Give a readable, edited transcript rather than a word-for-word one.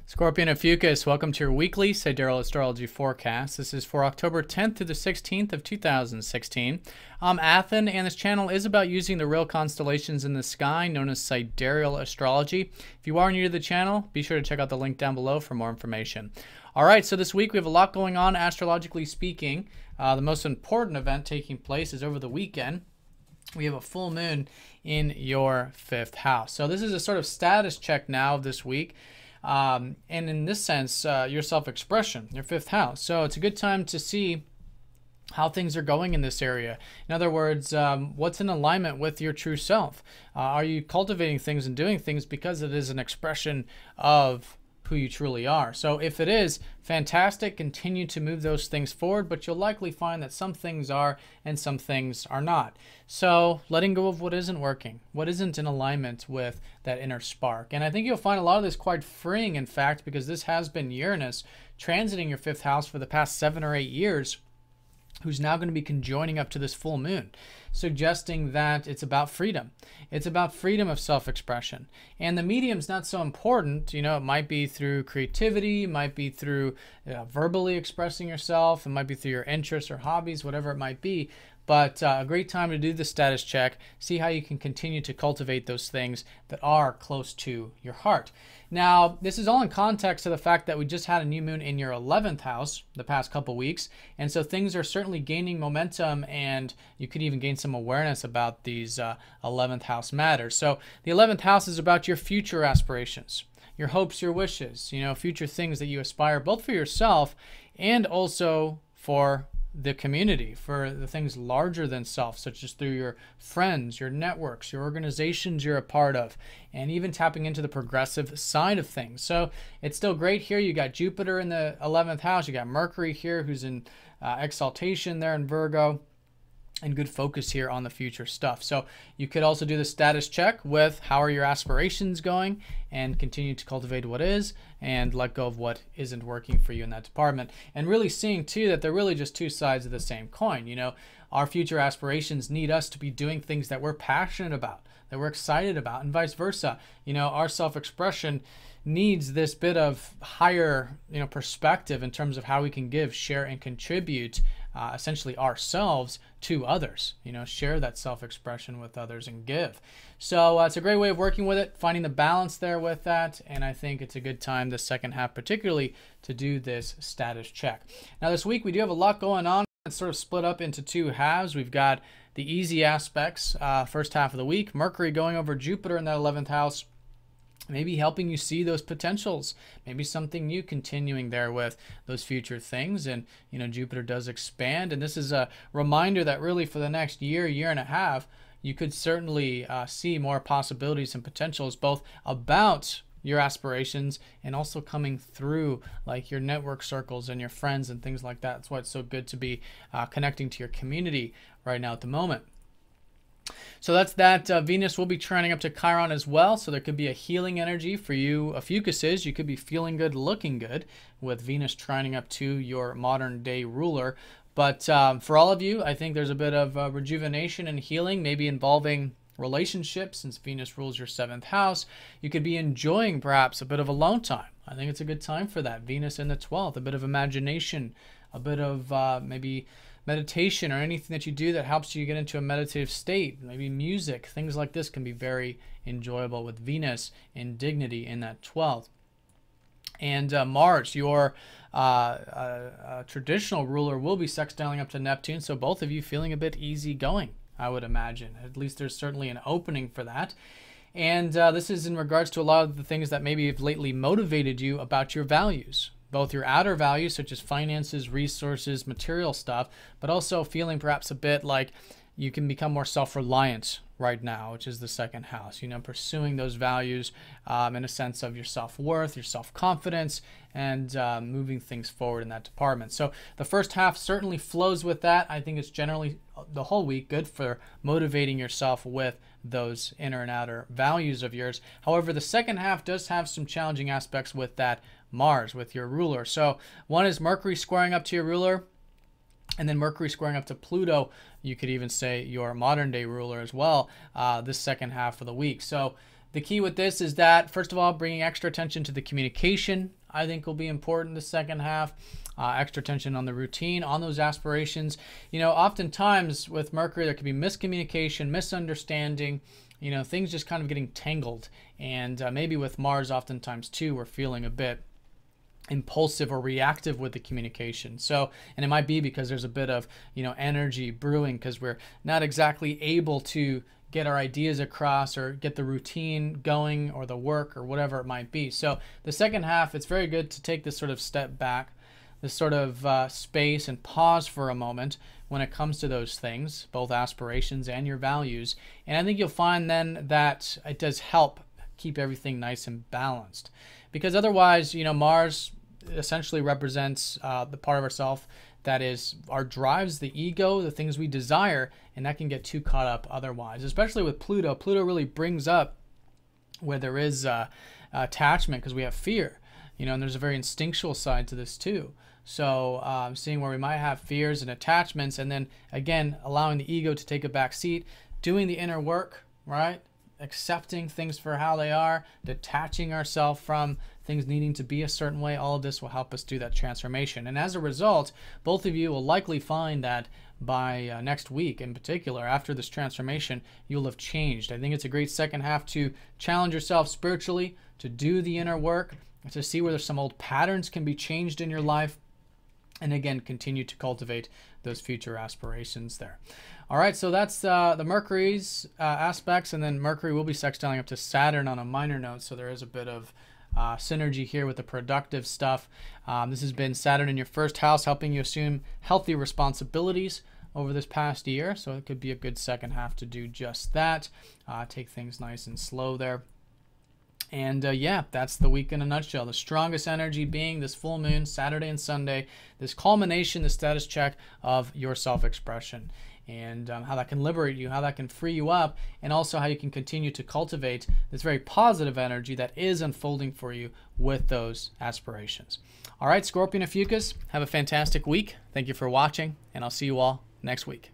Scorpio Ophiuchus, welcome to your weekly Sidereal Astrology forecast. This is for October 10th to the 16th of 2016. I'm Athen, and this channel is about using the real constellations in the sky, known as Sidereal Astrology. If you are new to the channel, be sure to check out the link down below for more information. All right, so this week we have a lot going on, astrologically speaking. The most important event taking place is over the weekend. We have a full moon in your 5th house. So this is a sort of status check now of this week. And in this sense, your self-expression, your 5th house. So it's a good time to see how things are going in this area. In other words, what's in alignment with your true self? Are you cultivating things and doing things because it is an expression of who you truly are? So if it is, fantastic, continue to move those things forward, but you'll likely find that some things are and some things are not. So letting go of what isn't working, what isn't in alignment with that inner spark. And I think you'll find a lot of this quite freeing, in fact, because this has been Uranus transiting your 5th house for the past 7 or 8 years, who's now going to be conjoining up to this full moon, suggesting that it's about freedom. It's about freedom of self-expression. And the medium's not so important. You know, it might be through creativity, it might be through verbally expressing yourself, it might be through your interests or hobbies, whatever it might be. But a great time to do the status check, see how you can continue to cultivate those things that are close to your heart. Now, this is all in context of the fact that we just had a new moon in your 11th house the past couple weeks. And so things are certainly gaining momentum, and you could even gain some awareness about these 11th house matters. So the 11th house is about your future aspirations, your hopes, your wishes, you know, future things that you aspire both for yourself and also for the community, for the things larger than self, such as through your friends, your networks, your organizations you're a part of, and even tapping into the progressive side of things. So it's still great here. You got Jupiter in the 11th house. You got Mercury here, who's in exaltation there in Virgo, and good focus here on the future stuff. So you could also do the status check with how are your aspirations going, and continue to cultivate what is and let go of what isn't working for you in that department. And really seeing too that they're really just two sides of the same coin. You know, our future aspirations need us to be doing things that we're passionate about, that we're excited about, and vice versa. You know, our self-expression needs this bit of higher, perspective in terms of how we can give, share, and contribute essentially ourselves to others. You know, share that self-expression with others and give. So it's a great way of working with it, finding the balance there with that. And I think it's a good time, the second half particularly, to do this status check. Now this week we do have a lot going on. It's sort of split up into two halves. We've got the easy aspects, first half of the week, Mercury going over Jupiter in that 11th house, maybe helping you see those potentials, maybe something new continuing there with those future things. And, Jupiter does expand. And this is a reminder that really for the next year, year and a half, you could certainly see more possibilities and potentials, both about your aspirations and also coming through like your network circles and your friends and things like that. That's why it's so good to be connecting to your community right now at the moment. So that's that. Venus will be trending up to Chiron as well, so there could be a healing energy for you Ophiuchuses. You could be feeling good, looking good with Venus trending up to your modern day ruler. But for all of you, I think there's a bit of rejuvenation and healing, maybe involving relationships, since Venus rules your 7th house. You could be enjoying perhaps a bit of alone time. I think it's a good time for that. Venus in the 12th, a bit of imagination, a bit of maybe meditation, or anything that you do that helps you get into a meditative state. Maybe music, things like this can be very enjoyable with Venus in dignity in that 12th. And Mars, your traditional ruler, will be sextiling up to Neptune, so both of you feeling a bit easygoing, I would imagine. At least there's certainly an opening for that. And this is in regards to a lot of the things that maybe have lately motivated you about your values, both your outer values such as finances, resources, material stuff, but also feeling perhaps a bit like you can become more self-reliant right now, which is the 2nd house. Pursuing those values in a sense of your self-worth, your self-confidence, and moving things forward in that department. So the first half certainly flows with that. I think it's generally the whole week good for motivating yourself with those inner and outer values of yours. However, the second half does have some challenging aspects with that Mars, with your ruler. So one is Mercury squaring up to your ruler, and then Mercury squaring up to Pluto. You could even say your modern day ruler as well, this second half of the week. So The key with this is that, first of all, bringing extra attention to the communication, I think, will be important the second half. Extra attention on the routine, on those aspirations. You know, oftentimes with Mercury, there could be miscommunication, misunderstanding, you know, things just kind of getting tangled. And maybe with Mars, oftentimes too, we're feeling a bit impulsive or reactive with the communication. So, and it might be because there's a bit of, you know, energy brewing because we're not exactly able to get our ideas across or get the routine going or the work or whatever it might be. So the second half, it's very good to take this sort of step back, this sort of space, and pause for a moment when it comes to those things, both aspirations and your values. And I think you'll find then that it does help keep everything nice and balanced. Because otherwise, you know, Mars essentially represents the part of ourself that is our drives, the ego, the things we desire, and that can get too caught up otherwise, especially with Pluto. Pluto really brings up where there is attachment because we have fear, you know, and there's a very instinctual side to this too. So seeing where we might have fears and attachments, and then again, allowing the ego to take a back seat, doing the inner work, right? Accepting things for how they are, detaching ourselves from things needing to be a certain way. All of this will help us do that transformation. And as a result, both of you will likely find that by next week in particular, after this transformation, you'll have changed. I think it's a great second half to challenge yourself spiritually, to do the inner work, to see whether some old patterns can be changed in your life, and again, continue to cultivate those future aspirations there. All right, so that's the Mercury's aspects, and then Mercury will be sextiling up to Saturn on a minor note, so there is a bit of synergy here with the productive stuff. This has been Saturn in your first house, helping you assume healthy responsibilities over this past year, so it could be a good second half to do just that. Take things nice and slow there. And yeah, that's the week in a nutshell. The strongest energy being this full moon, Saturday and Sunday, this culmination, the status check of your self-expression, and how that can liberate you, how that can free you up, and also how you can continue to cultivate this very positive energy that is unfolding for you with those aspirations. All right, Scorpio Ophiuchus, have a fantastic week. Thank you for watching, and I'll see you all next week.